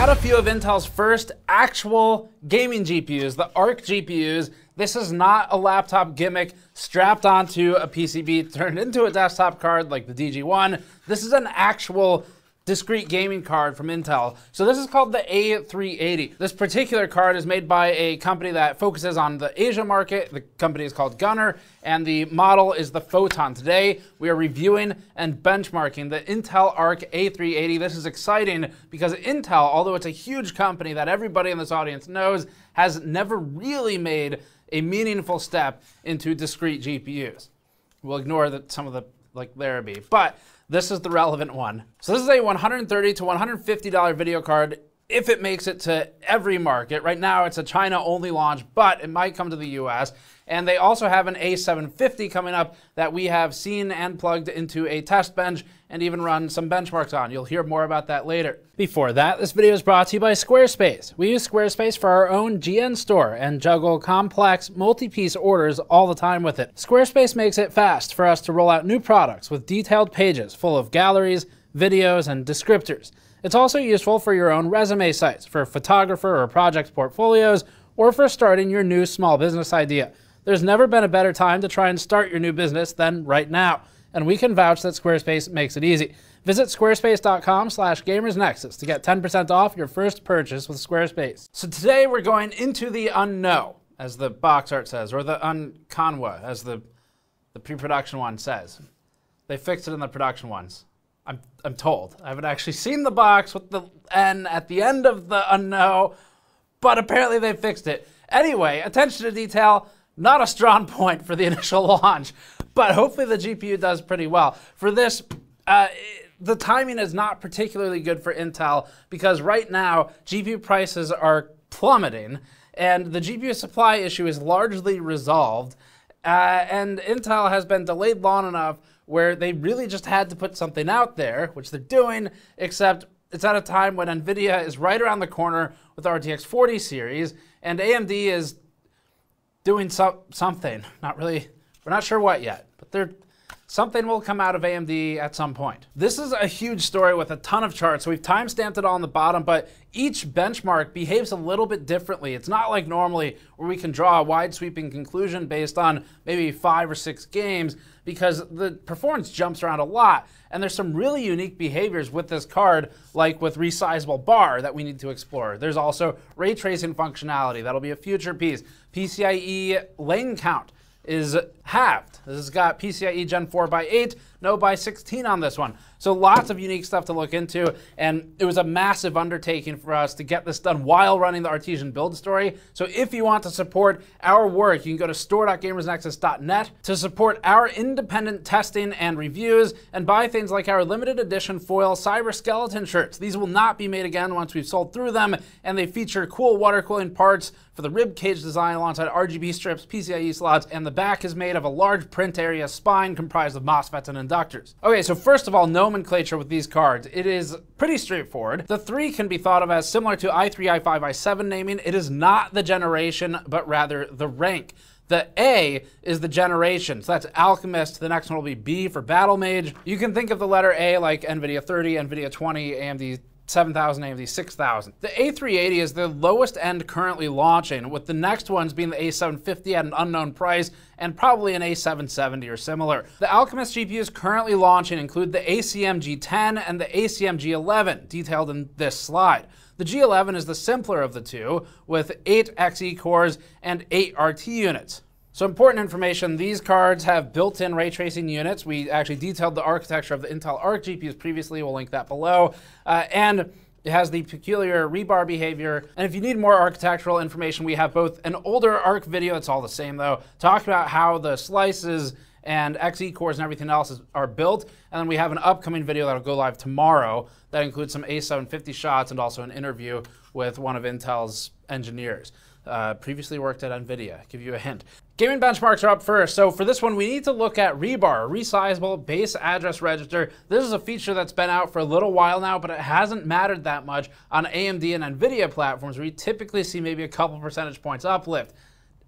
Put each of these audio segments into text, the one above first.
got a few of Intel's first actual gaming GPUs, the Arc GPUs. This is not a laptop gimmick strapped onto a PCB turned into a desktop card like the DG1. This is an actual discrete gaming card from Intel. So this is called the A380. This particular card is made by a company that focuses on the Asia market. The company is called Gunner, and the model is the Photon. Today, we are reviewing and benchmarking the Intel Arc A380. This is exciting because Intel, although it's a huge company that everybody in this audience knows, has never really made a meaningful step into discrete GPUs. We'll ignore some of the Larrabee, but this is the relevant one. So this is a $130 to $150 video card if it makes it to every market. Right now it's a China-only launch, but it might come to the US. And they also have an A750 coming up that we have seen and plugged into a test bench and even run some benchmarks on. You'll hear more about that later. Before that, this video is brought to you by Squarespace. We use Squarespace for our own GN store and juggle complex multi-piece orders all the time with it. Squarespace makes it fast for us to roll out new products with detailed pages full of galleries, videos, and descriptors. It's also useful for your own resume sites, for photographer or project portfolios, or for starting your new small business idea. There's never been a better time to try and start your new business than right now, and we can vouch that Squarespace makes it easy. Visit squarespace.com/gamersnexus to get 10% off your first purchase with Squarespace. So today we're going into the Unknow, as the box art says, or the Unconwa, as the pre-production one says. They fixed it in the production ones. I'm told. I haven't actually seen the box with the N at the end of the Unknow, but apparently they fixed it. Anyway, attention to detail, not a strong point for the initial launch, but hopefully the GPU does pretty well. For this, the timing is not particularly good for Intel because right now GPU prices are plummeting and the GPU supply issue is largely resolved, and Intel has been delayed long enough where they really just had to put something out there, which they're doing, except it's at a time when NVIDIA is right around the corner with the RTX 40 series, and AMD is doing something. Not really, we're not sure what yet, but something will come out of AMD at some point. This is a huge story with a ton of charts, so we've time-stamped it all on the bottom, but each benchmark behaves a little bit differently. It's not like normally where we can draw a wide sweeping conclusion based on maybe 5 or 6 games, because the performance jumps around a lot, and there's some really unique behaviors with this card, like with Resizeable bar that we need to explore. There's also ray tracing functionality. That'll be a future piece. PCIe lane count is halved. This has got PCIe Gen 4 by 8, no by 16 on this one. So lots of unique stuff to look into, and it was a massive undertaking for us to get this done while running the Artesian build story. So if you want to support our work, you can go to store.gamersnexus.net to support our independent testing and reviews and buy things like our limited edition foil cyber skeleton shirts. These will not be made again once we've sold through them, and they feature cool water cooling parts for the rib cage design alongside RGB strips, PCIe slots, and the back is made of a large print area spine comprised of MOSFETs and inductors. Okay, so first of all, nomenclature with these cards. It is pretty straightforward. The 3 can be thought of as similar to i3, i5, i7 naming. It is not the generation, but rather the rank. The A is the generation, so that's Alchemist. The next one will be B for Battle Mage. You can think of the letter A like NVIDIA 30, NVIDIA 20, AMD 7000, AMD 6000. The A380 is the lowest end currently launching, with the next ones being the A750 at an unknown price and probably an A770 or similar. The Alchemist GPUs currently launching include the ACM G10 and the ACM G11, detailed in this slide. The G11 is the simpler of the two, with 8 Xe cores and 8 RT units. So important information, these cards have built-in ray tracing units. We actually detailed the architecture of the Intel Arc GPUs previously. We'll link that below. And it has the peculiar rebar behavior. And if you need more architectural information, we have both an older Arc video, it's all the same though, talking about how the slices and Xe cores and everything else are built. And then we have an upcoming video that'll go live tomorrow that includes some A750 shots and also an interview with one of Intel's engineers. Previously worked at NVIDIA, give you a hint. Gaming benchmarks are up first. So for this one, we need to look at ReBAR, Resizable Base Address Register. This is a feature that's been out for a little while now, but it hasn't mattered that much on AMD and NVIDIA platforms where you typically see maybe a couple percentage points uplift.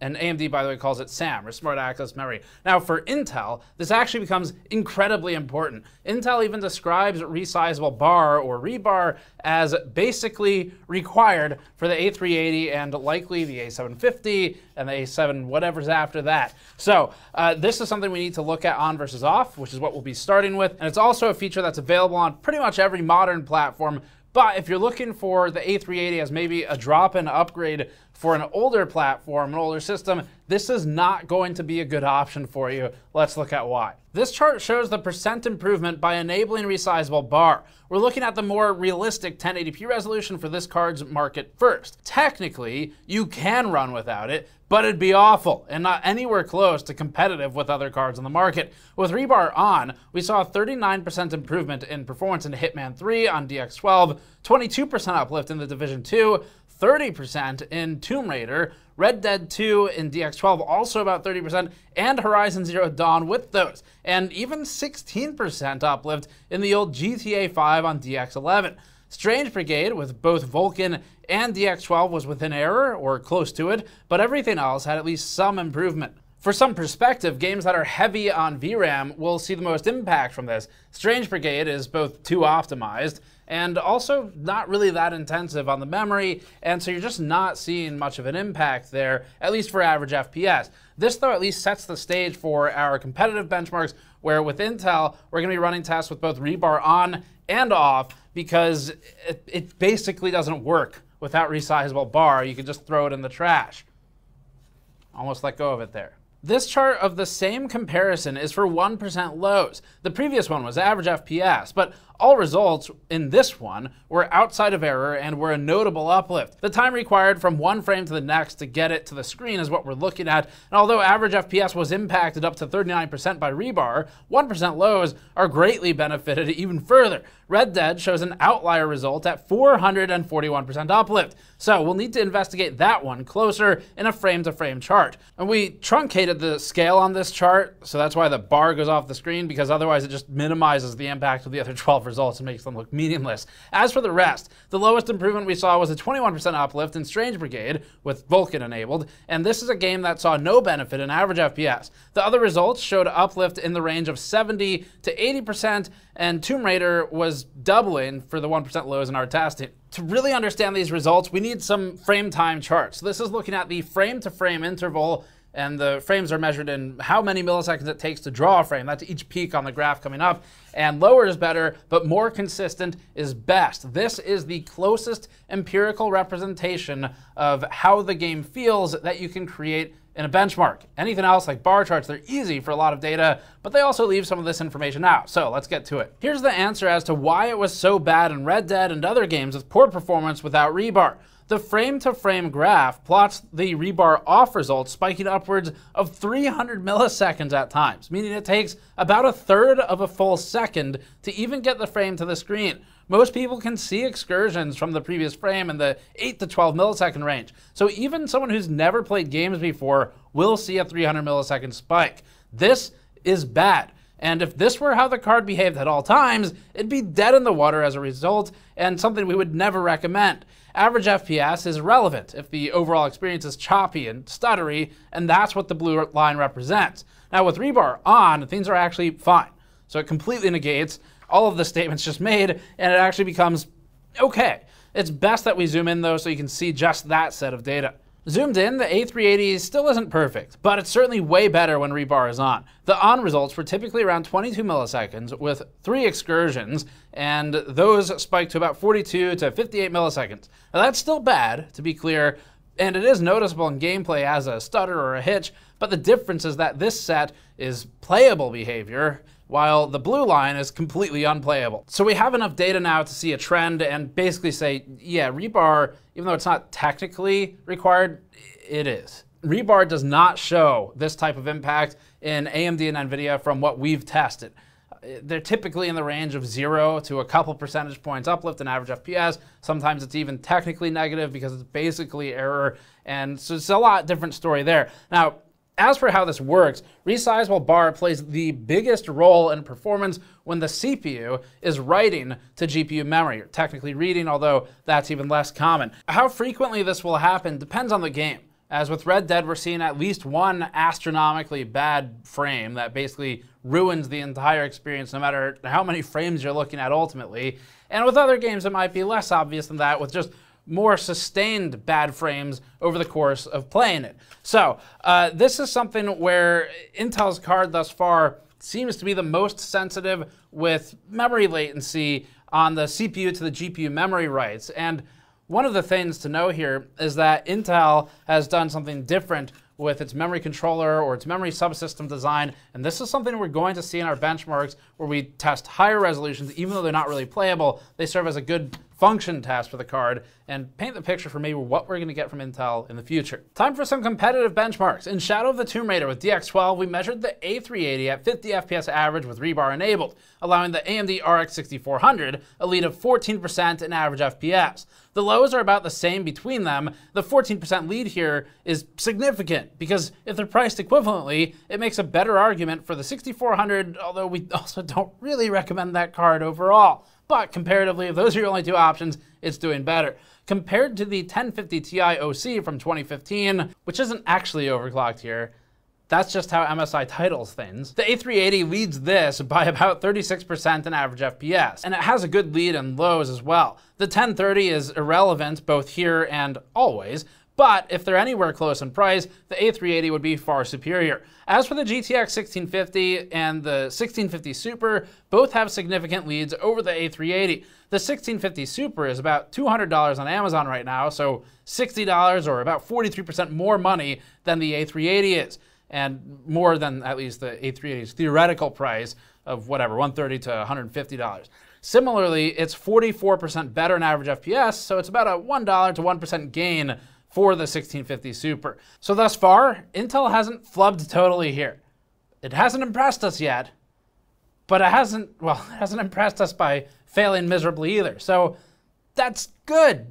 And AMD, by the way, calls it SAM, or Smart Access Memory. Now, for Intel, this actually becomes incredibly important. Intel even describes Resizable bar, or ReBAR, as basically required for the A380 and likely the A750 and the A7 whatever's after that. So this is something we need to look at on versus off, which is what we'll be starting with. And it's also a feature that's available on pretty much every modern platform. But if you're looking for the A380 as maybe a drop-in upgrade for an older platform, an older system, this is not going to be a good option for you. Let's look at why. This chart shows the percent improvement by enabling Resizable bar. We're looking at the more realistic 1080p resolution for this card's market first. Technically, you can run without it, but it'd be awful and not anywhere close to competitive with other cards on the market. With ReBAR On, we saw a 39% improvement in performance in Hitman 3 on DX12, 22% uplift in The Division 2, 30% in Tomb Raider, Red Dead 2 in DX12 also about 30%, and Horizon Zero Dawn with those, and even 16% uplift in the old GTA 5 on DX11. Strange Brigade with both Vulkan and DX12 was within error, or close to it, but everything else had at least some improvement. For some perspective, games that are heavy on VRAM will see the most impact from this. Strange Brigade is both too optimized and also not really that intensive on the memory, and so you're just not seeing much of an impact there, at least for average FPS. This, though, at least sets the stage for our competitive benchmarks, where with Intel, we're going to be running tests with both ReBAR on and off, because it basically doesn't work without Resizable bar. You can just throw it in the trash. Almost let go of it there. This chart of the same comparison is for 1% lows. The previous one was average FPS, but all results in this one were outside of error and were a notable uplift. The time required from one frame to the next to get it to the screen is what we're looking at, and although average FPS was impacted up to 39% by ReBAR, 1% lows are greatly benefited even further. Red Dead shows an outlier result at 441% uplift, so we'll need to investigate that one closer in a frame-to-frame chart. And we truncated the scale on this chart, so that's why the bar goes off the screen, because otherwise it just minimizes the impact of the other 12 results and makes them look meaningless. As for the rest, the lowest improvement we saw was a 21% uplift in Strange Brigade with Vulkan enabled, and this is a game that saw no benefit in average FPS. The other results showed uplift in the range of 70 to 80%, and Tomb Raider was doubling for the 1% lows in our testing. To really understand these results, we need some frame time charts. This is looking at the frame-to-frame interval, and the frames are measured in how many milliseconds it takes to draw a frame. That's each peak on the graph coming up. And lower is better, but more consistent is best. This is the closest empirical representation of how the game feels that you can create in a benchmark. Anything else like bar charts, they're easy for a lot of data, but they also leave some of this information out. So let's get to it. Here's the answer as to why it was so bad in Red Dead and other games with poor performance without ReBAR. The frame-to-frame graph plots the ReBAR off results spiking upwards of 300 milliseconds at times, meaning it takes about a third of a full second to even get the frame to the screen. Most people can see excursions from the previous frame in the 8 to 12 millisecond range. So even someone who's never played games before will see a 300 millisecond spike. This is bad. And if this were how the card behaved at all times, it'd be dead in the water as a result, and something we would never recommend. Average FPS is relevant if the overall experience is choppy and stuttery, and that's what the blue line represents. Now with ReBAR on, things are actually fine. So it completely negates all of the statements just made, and it actually becomes okay. It's best that we zoom in though so you can see just that set of data. Zoomed in, the A380 still isn't perfect, but it's certainly way better when ReBAR is on. The on results were typically around 22 milliseconds with 3 excursions, and those spiked to about 42 to 58 milliseconds. Now that's still bad, to be clear, and it is noticeable in gameplay as a stutter or a hitch, but the difference is that this set is playable behavior, while the blue line is completely unplayable. So we have enough data now to see a trend and basically say, yeah, ReBAR, even though it's not technically required, it is. ReBAR does not show this type of impact in AMD and NVIDIA from what we've tested. They're typically in the range of 0 to a couple percentage points uplift in average FPS. Sometimes it's even technically negative because it's basically error, and so it's a lot different story there. Now, as for how this works, Resizable bar plays the biggest role in performance when the CPU is writing to GPU memory, or technically reading, although that's even less common. How frequently this will happen depends on the game. As with Red Dead, we're seeing at least one astronomically bad frame that basically ruins the entire experience no matter how many frames you're looking at ultimately. And with other games, it might be less obvious than that, with just more sustained bad frames over the course of playing it. So this is something where Intel's card thus far seems to be the most sensitive with memory latency on the CPU to the GPU memory writes. And one of the things to know here is that Intel has done something different with its memory controller or its memory subsystem design, and this is something we're going to see in our benchmarks where we test higher resolutions. Even though they're not really playable, they serve as a good function test for the card and paint the picture for maybe what we're going to get from Intel in the future. Time for some competitive benchmarks. In Shadow of the Tomb Raider with DX12, we measured the A380 at 50 FPS average with ReBAR enabled, allowing the AMD RX 6400 a lead of 14% in average FPS. The lows are about the same between them. The 14% lead here is significant because if they're priced equivalently, it makes a better argument for the 6400, although we also don't really recommend that card overall. But comparatively, if those are your only two options, it's doing better. Compared to the 1050 Ti OC from 2015, which isn't actually overclocked here, that's just how MSI titles things. The A380 leads this by about 36% in average FPS, and it has a good lead in lows as well. The 1030 is irrelevant both here and always, but if they're anywhere close in price, the A380 would be far superior. As for the GTX 1650 and the 1650 Super, both have significant leads over the A380. The 1650 Super is about $200 on Amazon right now, so $60 or about 43% more money than the A380 is, and more than at least the A380's theoretical price of whatever, $130 to $150. Similarly, it's 44% better in average FPS, so it's about a $1 to 1% gain for the 1650 Super. So thus far, Intel hasn't flubbed totally here. It hasn't impressed us yet, but it hasn't impressed us by failing miserably either. So that's good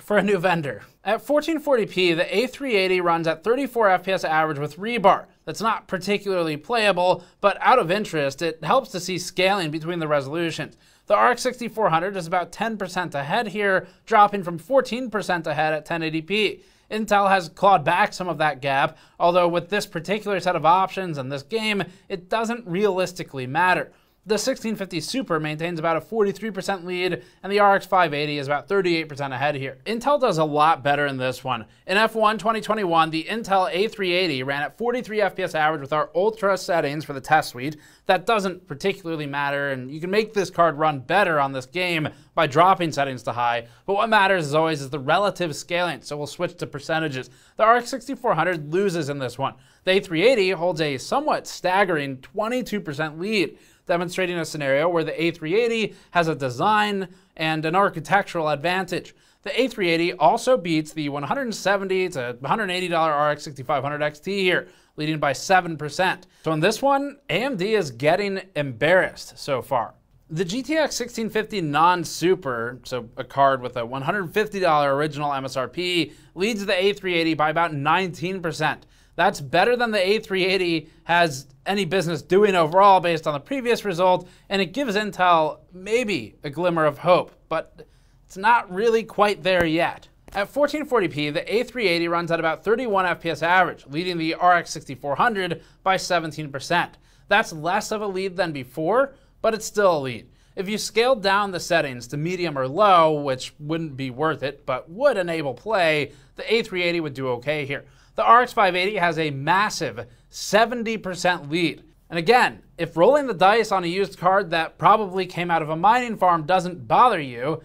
for a new vendor. At 1440p, the A380 runs at 34 FPS average with ReBAR. That's not particularly playable, but out of interest, it helps to see scaling between the resolutions. The RX 6400 is about 10% ahead here, dropping from 14% ahead at 1080p. Intel has clawed back some of that gap, although with this particular set of options and this game, it doesn't realistically matter. The 1650 Super maintains about a 43% lead, and the RX 580 is about 38% ahead here. Intel does a lot better in this one. In F1 2021, the Intel A380 ran at 43 FPS average with our Ultra settings for the test suite. That doesn't particularly matter, and you can make this card run better on this game by dropping settings to high, but what matters as always is the relative scaling, so we'll switch to percentages. The RX 6400 loses in this one. The A380 holds a somewhat staggering 22% lead, demonstrating a scenario where the A380 has a design and an architectural advantage. The A380 also beats the $170 to $180 RX 6500 XT here, leading by 7%. So in this one, AMD is getting embarrassed so far. The GTX 1650 non-Super, so a card with a $150 original MSRP, leads the A380 by about 19%. That's better than the A380 has any business doing overall based on the previous result, and it gives Intel maybe a glimmer of hope, but it's not really quite there yet. At 1440p, the A380 runs at about 31 FPS average, leading the RX 6400 by 17%. That's less of a lead than before, but it's still a lead. If you scaled down the settings to medium or low, which wouldn't be worth it, but would enable play, the A380 would do okay here. The RX 580 has a massive 70% lead. And again, if rolling the dice on a used card that probably came out of a mining farm doesn't bother you,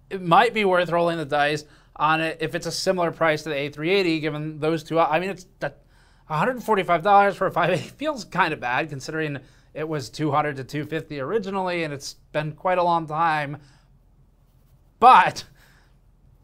it might be worth rolling the dice on it if it's a similar price to the A380, given those two. I mean, it's $145 for a 580 feels kind of bad considering it was $200 to $250 originally, and it's been quite a long time. But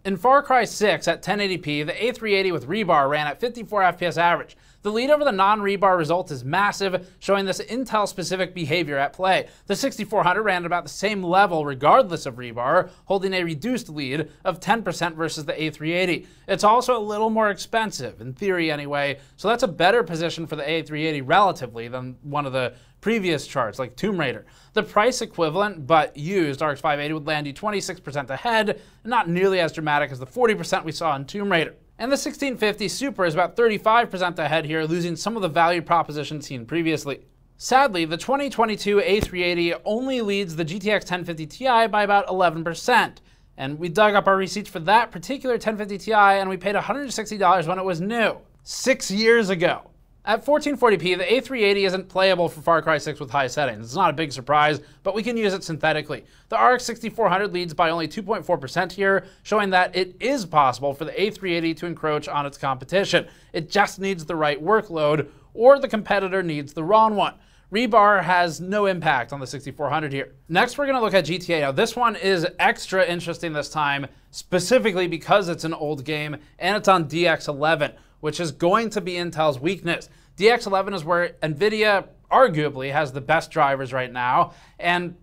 in Far Cry 6 at 1080p, the A380 with ReBAR ran at 54 FPS average. The lead over the non-ReBAR result is massive, showing this Intel-specific behavior at play. The 6400 ran at about the same level regardless of ReBAR, holding a reduced lead of 10% versus the A380. It's also a little more expensive, in theory anyway, so that's a better position for the A380 relatively than one of the previous charts, like Tomb Raider. The price equivalent, but used, RX 580 would land you 26% ahead, not nearly as dramatic as the 40% we saw in Tomb Raider. And the 1650 Super is about 35% ahead here, losing some of the value proposition seen previously. Sadly, the 2022 A380 only leads the GTX 1050 Ti by about 11%. And we dug up our receipts for that particular 1050 Ti and we paid $160 when it was new, 6 years ago. At 1440p, the A380 isn't playable for Far Cry 6 with high settings. It's not a big surprise, but we can use it synthetically. The RX 6400 leads by only 2.4% here, showing that it is possible for the A380 to encroach on its competition. It just needs the right workload, or the competitor needs the wrong one. ReBAR has no impact on the 6400 here. Next, we're going to look at GTA. Now, this one is extra interesting this time, specifically because it's an old game and it's on DX11, which is going to be Intel's weakness. DX11 is where NVIDIA arguably has the best drivers right now, and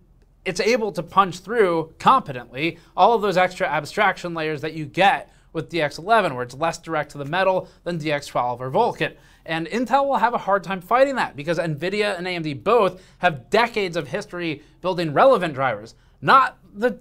it's able to punch through competently all of those extra abstraction layers that you get with DX11, where it's less direct to the metal than DX12 or Vulkan. And Intel will have a hard time fighting that because NVIDIA and AMD both have decades of history building relevant drivers, not the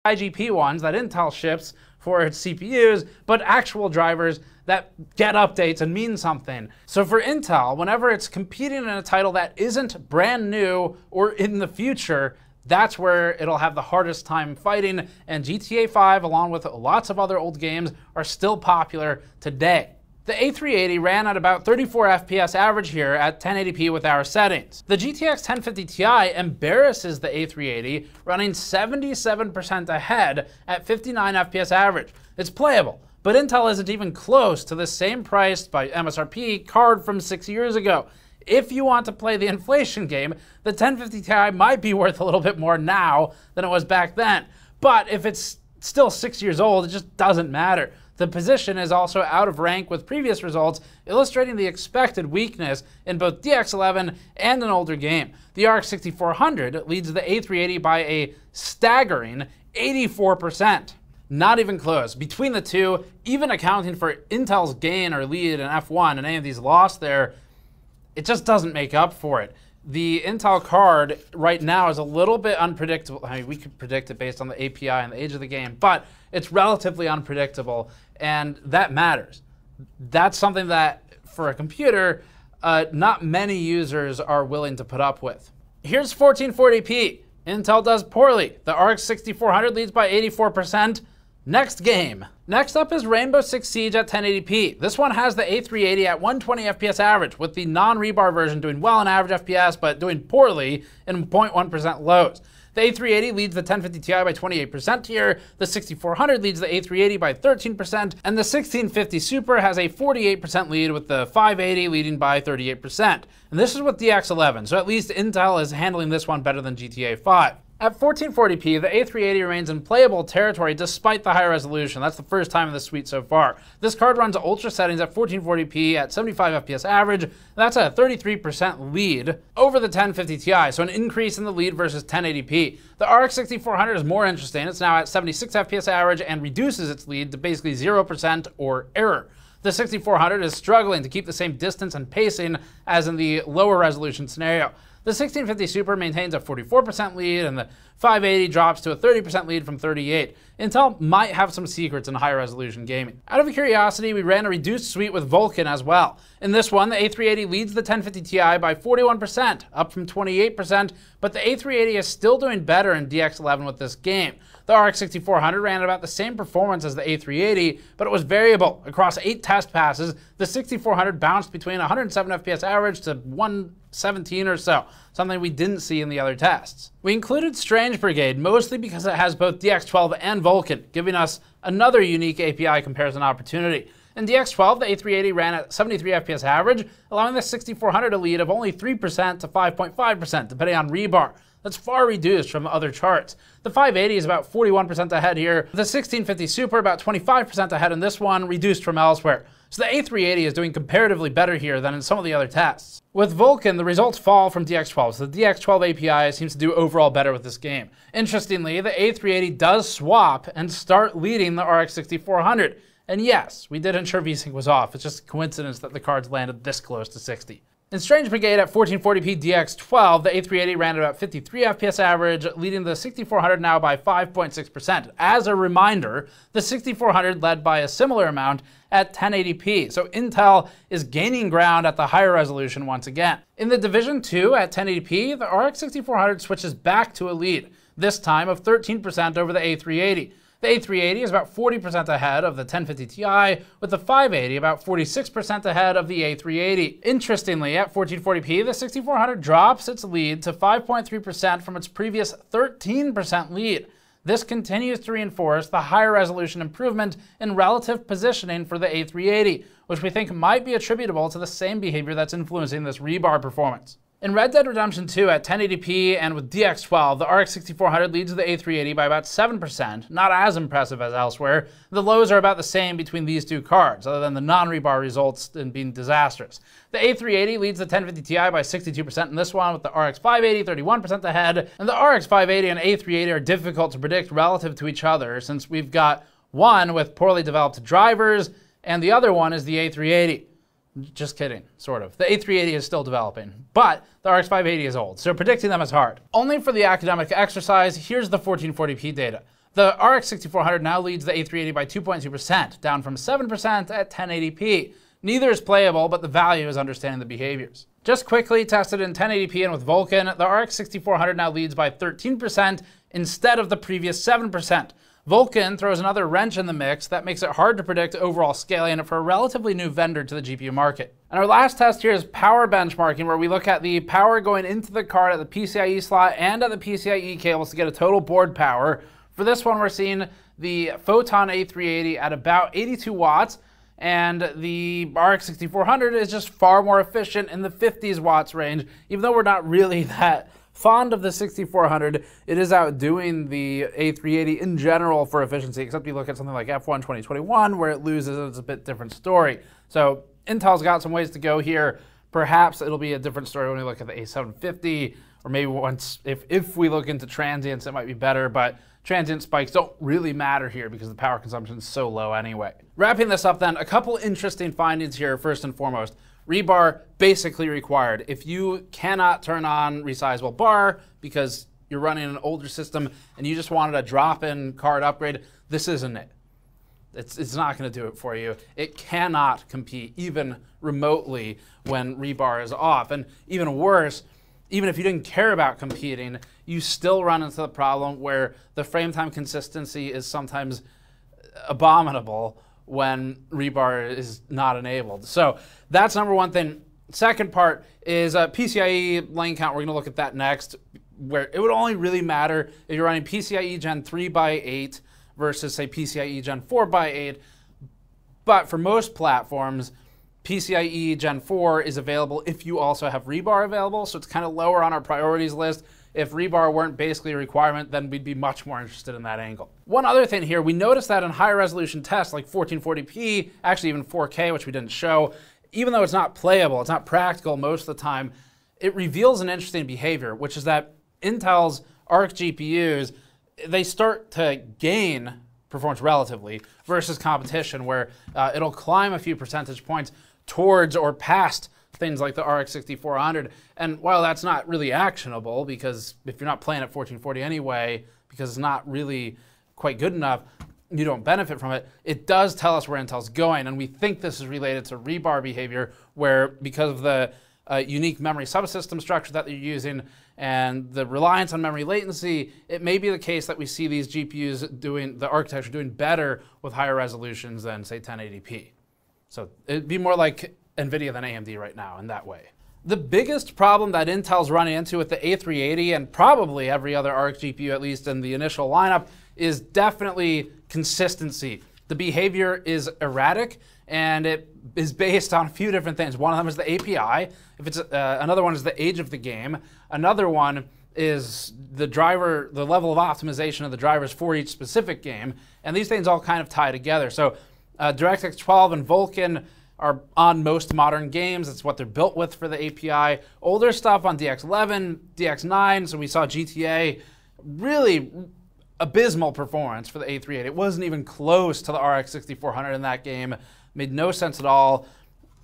IGP ones that Intel ships for its CPUs, but actual drivers that get updates and mean something. So for Intel, whenever it's competing in a title that isn't brand new or in the future, that's where it'll have the hardest time fighting, and GTA 5, along with lots of other old games, are still popular today. The A380 ran at about 34 FPS average here at 1080p with our settings. The GTX 1050 Ti embarrasses the A380, running 77% ahead at 59 FPS average. It's playable, but Intel isn't even close to the same priced by MSRP card from 6 years ago. If you want to play the inflation game, the 1050 Ti might be worth a little bit more now than it was back then. But if it's still 6 years old, it just doesn't matter. The position is also out of rank with previous results, illustrating the expected weakness in both DX11 and an older game. The RX 6400 leads the A380 by a staggering 84%. Not even close. Between the two, even accounting for Intel's gain or lead in F1 and AMD's loss there, it just doesn't make up for it. The Intel card right now is a little bit unpredictable. I mean, we could predict it based on the API and the age of the game, but it's relatively unpredictable, and that matters. That's something that, for a computer, not many users are willing to put up with. Here's 1440p. Intel does poorly. The RX 6400 leads by 84%. Next game. Next up is Rainbow Six Siege at 1080p. This one has the A380 at 120 FPS average, with the non-ReBAR version doing well in average FPS, but doing poorly in 0.1% lows. The A380 leads the 1050 Ti by 28% here, the 6400 leads the A380 by 13%, and the 1650 Super has a 48% lead with the 580 leading by 38%. And this is with DX11, so at least Intel is handling this one better than GTA 5. At 1440p, the A380 remains in playable territory despite the high resolution. That's the first time in the suite so far. This card runs ultra settings at 1440p at 75 FPS average. That's a 33% lead over the 1050 Ti, so an increase in the lead versus 1080p. The RX 6400 is more interesting. It's now at 76 FPS average and reduces its lead to basically 0% or error. The 6400 is struggling to keep the same distance and pacing as in the lower resolution scenario. The 1650 Super maintains a 44% lead, and the 580 drops to a 30% lead from 38. Intel might have some secrets in high resolution gaming. Out of curiosity, we ran a reduced suite with Vulkan as well. In this one, the A380 leads the 1050 Ti by 41%, up from 28%, but the A380 is still doing better in DX11 with this game. The RX 6400 ran at about the same performance as the A380, but it was variable. Across 8 test passes, the 6400 bounced between 107 FPS average to 117 or so, something we didn't see in the other tests. We included Strange Brigade mostly because it has both DX12 and Vulkan, giving us another unique API comparison opportunity. In DX12, the A380 ran at 73 FPS average, allowing the 6400 a lead of only 3% to 5.5%, depending on ReBAR. That's far reduced from other charts. The 580 is about 41% ahead here. The 1650 Super about 25% ahead in this one, reduced from elsewhere. So the A380 is doing comparatively better here than in some of the other tests. With Vulkan, the results fall from DX12, so the DX12 API seems to do overall better with this game. Interestingly, the A380 does swap and start leading the RX 6400. And yes, we did ensure VSync was off. It's just a coincidence that the cards landed this close to 60. In Strange Brigade at 1440p DX12, the A380 ran at about 53 FPS average, leading the 6400 now by 5.6%. As a reminder, the 6400 led by a similar amount at 1080p, so Intel is gaining ground at the higher resolution once again. In the Division 2 at 1080p, the RX 6400 switches back to a lead, this time of 13% over the A380. The A380 is about 40% ahead of the 1050 Ti, with the 580 about 46% ahead of the A380. Interestingly, at 1440p, the 6400 drops its lead to 5.3% from its previous 13% lead. This continues to reinforce the higher resolution improvement in relative positioning for the A380, which we think might be attributable to the same behavior that's influencing this rebar performance. In Red Dead Redemption 2 at 1080p and with DX12, the RX 6400 leads the A380 by about 7%, not as impressive as elsewhere. The lows are about the same between these two cards, other than the non-rebar results in being disastrous. The A380 leads the 1050 Ti by 62% in this one, with the RX 580 31% ahead, and the RX 580 and A380 are difficult to predict relative to each other, since we've got one with poorly developed drivers, and the other one is the A380. Just kidding, sort of. The A380 is still developing, but the RX 580 is old, so predicting them is hard. Only for the academic exercise, here's the 1440p data. The RX 6400 now leads the A380 by 2.2%, down from 7% at 1080p. Neither is playable, but the value is understanding the behaviors. Just quickly tested in 1080p and with Vulkan, the RX 6400 now leads by 13% instead of the previous 7%. Vulkan throws another wrench in the mix that makes it hard to predict overall scaling for a relatively new vendor to the GPU market. And our last test here is power benchmarking, where we look at the power going into the card at the PCIe slot and at the PCIe cables to get a total board power. For this one, we're seeing the Photon A380 at about 82 watts, and the RX 6400 is just far more efficient in the 50s watts range. Even though we're not really that fond of the 6400, it is outdoing the A380 in general for efficiency, except you look at something like F1 2021 where it loses. It's a bit different story. So Intel's got some ways to go here. Perhaps it'll be a different story when we look at the A750, or maybe once, if we look into transients, it might be better, but transient spikes don't really matter here because the power consumption is so low anyway. Wrapping this up then, a couple interesting findings here first and foremost. Rebar basically required. If you cannot turn on Resizeable bar because you're running an older system and you just wanted a drop-in card upgrade, this isn't it. It's not going to do it for you. It cannot compete even remotely when rebar is off. And even worse, even if you didn't care about competing, you still run into the problem where the frame time consistency is sometimes abominable when rebar is not enabled. So that's number one thing. Second part is PCIe lane count. We're going to look at that next, where it would only really matter if you're running PCIe Gen 3x8 versus, say, PCIe Gen 4x8. But for most platforms, PCIe Gen 4 is available if you also have rebar available, so it's kind of lower on our priorities list. If rebar weren't basically a requirement, then we'd be much more interested in that angle. One other thing here, we noticed that in higher resolution tests like 1440p, actually even 4K, which we didn't show, even though it's not playable, it's not practical most of the time, it reveals an interesting behavior, which is that Intel's Arc GPUs, they start to gain performance relatively versus competition, where it'll climb a few percentage points towards or past things like the RX 6400. And while that's not really actionable, because if you're not playing at 1440 anyway, because it's not really quite good enough, you don't benefit from it, it does tell us where Intel's going. And we think this is related to rebar behavior, where because of the unique memory subsystem structure that they're using and the reliance on memory latency, it may be the case that we see these GPUs doing, the architecture doing better with higher resolutions than, say, 1080p. So it'd be more like NVIDIA than AMD right now in that way. The biggest problem that Intel's running into with the A380 and probably every other Arc GPU, at least in the initial lineup, is definitely consistency. The behavior is erratic, and it is based on a few different things. One of them is the API. If it's another one is the age of the game. Another one is the driver, the level of optimization of the drivers for each specific game. And these things all kind of tie together. So DirectX 12 and Vulkan are on most modern games. It's what they're built with for the API. Older stuff on DX11, DX9, so we saw GTA, really abysmal performance for the A380. It wasn't even close to the RX 6400 in that game. Made no sense at all.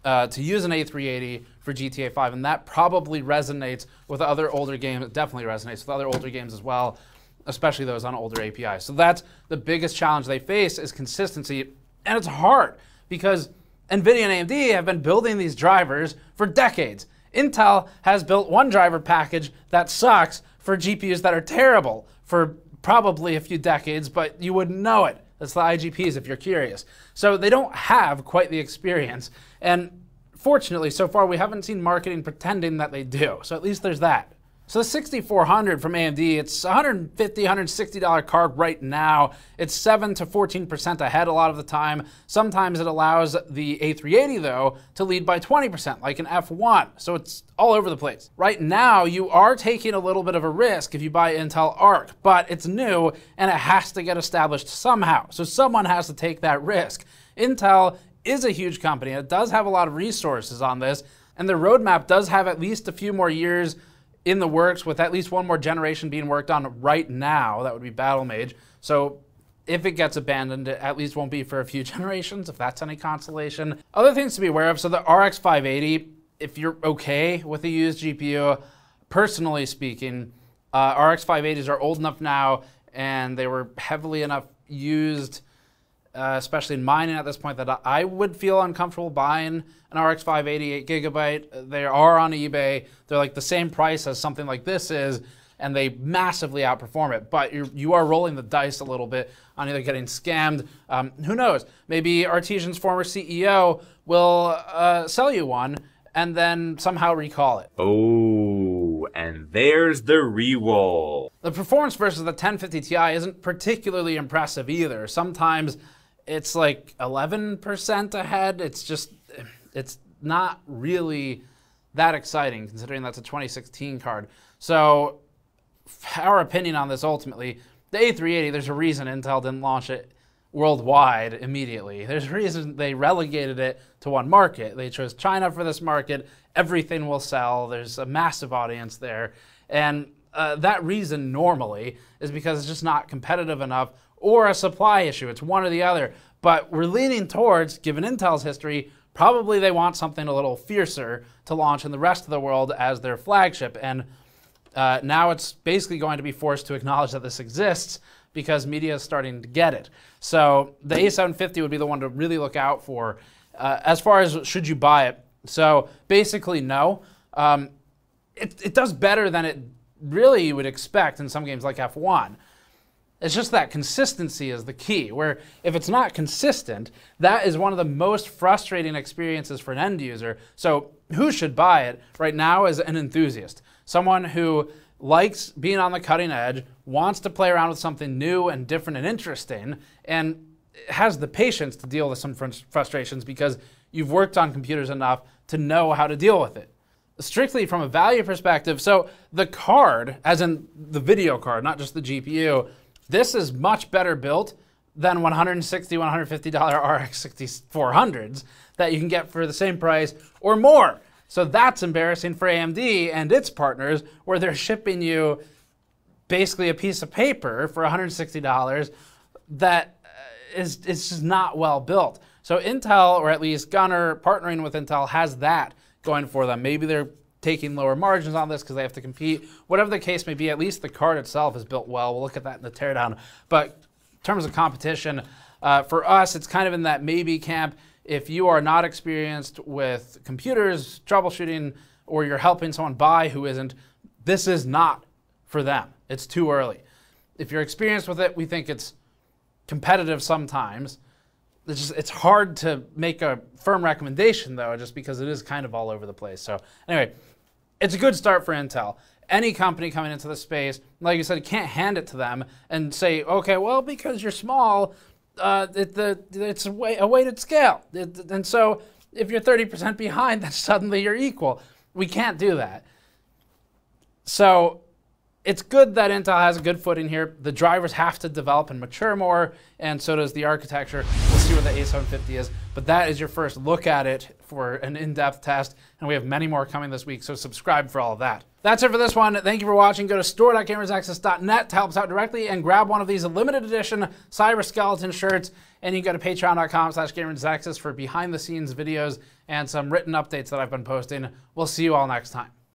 to use an A380 for GTA 5, and that probably resonates with other older games. It definitely resonates with other older games as well, especially those on older APIs. So that's the biggest challenge they face, is consistency, and it's hard because NVIDIA and AMD have been building these drivers for decades. Intel has built one driver package that sucks for GPUs that are terrible for probably a few decades, but you wouldn't know it. That's the IGPs if you're curious. So they don't have quite the experience. And fortunately, so far, we haven't seen marketing pretending that they do. So at least there's that. So the 6400 from AMD, it's $150, $160 card right now. It's 7 to 14% ahead a lot of the time. Sometimes it allows the A380, though, to lead by 20%, like an F1. So it's all over the place. Right now, you are taking a little bit of a risk if you buy Intel Arc, but it's new and it has to get established somehow. So someone has to take that risk. Intel is a huge company. It does have a lot of resources on this, and the roadmap does have at least a few more years in the works, with at least one more generation being worked on right now. That would be Battle Mage. So if it gets abandoned, it at least won't be for a few generations, if that's any consolation. Other things to be aware of, so the RX 580, if you're okay with a used GPU, personally speaking, RX 580s are old enough now, and they were heavily enough used, especially in mining at this point, that I would feel uncomfortable buying an RX 580 8GB. They are on eBay. They're like the same price as something like this is, and they massively outperform it. But you are rolling the dice a little bit on either getting scammed. Who knows? Maybe Artesian's former CEO will sell you one and then somehow recall it. Oh, and there's the re-roll. The performance versus the 1050 Ti isn't particularly impressive either. Sometimes it's like 11% ahead. It's not really that exciting considering that's a 2016 card. So our opinion on this ultimately, the A380, there's a reason Intel didn't launch it worldwide immediately. There's a reason they relegated it to one market. They chose China for this market. Everything will sell. There's a massive audience there. And that reason normally is because it's just not competitive enough, or a supply issue. It's one or the other. But we're leaning towards, given Intel's history, probably they want something a little fiercer to launch in the rest of the world as their flagship. And now it's basically going to be forced to acknowledge that this exists because media is starting to get it. So the A750 would be the one to really look out for. As far as should you buy it, so basically no. It does better than it really you would expect in some games like F1. It's just that consistency is the key, where if it's not consistent, that is one of the most frustrating experiences for an end user. So who should buy it right now is an enthusiast, someone who likes being on the cutting edge, wants to play around with something new and different and interesting, and has the patience to deal with some frustrations because you've worked on computers enough to know how to deal with it. Strictly from a value perspective, so the card, as in the video card, not just the GPU, this is much better built than $160, $150 RX 6400s that you can get for the same price or more. So that's embarrassing for AMD and its partners, where they're shipping you basically a piece of paper for $160 that is just not well built. So Intel, or at least Gunnar partnering with Intel, has that going for them. Maybe they're taking lower margins on this because they have to compete. Whatever the case may be, at least the card itself is built well. We'll look at that in the teardown. But in terms of competition, for us, it's kind of in that maybe camp. If you are not experienced with computers, troubleshooting, or you're helping someone buy who isn't, this is not for them. It's too early. If you're experienced with it, we think it's competitive sometimes. It's hard to make a firm recommendation, though, just because it is kind of all over the place. So anyway, it's a good start for Intel. Any company coming into the space, like you said, you can't hand it to them and say, okay, well, because you're small, it's a weighted scale. And so if you're 30% behind, then suddenly you're equal. We can't do that. So it's good that Intel has a good footing here. The drivers have to develop and mature more, and so does the architecture. We'll see see where the A750 is, but that is your first look at it for an in-depth test, and we have many more coming this week, so subscribe for all of that. That's it for this one. Thank you for watching. Go to store.gamersaccess.net to help us out directly and grab one of these limited edition Cyber Skeleton shirts, and you can go to patreon.com/gamersaccess for behind-the-scenes videos and some written updates that I've been posting. We'll see you all next time.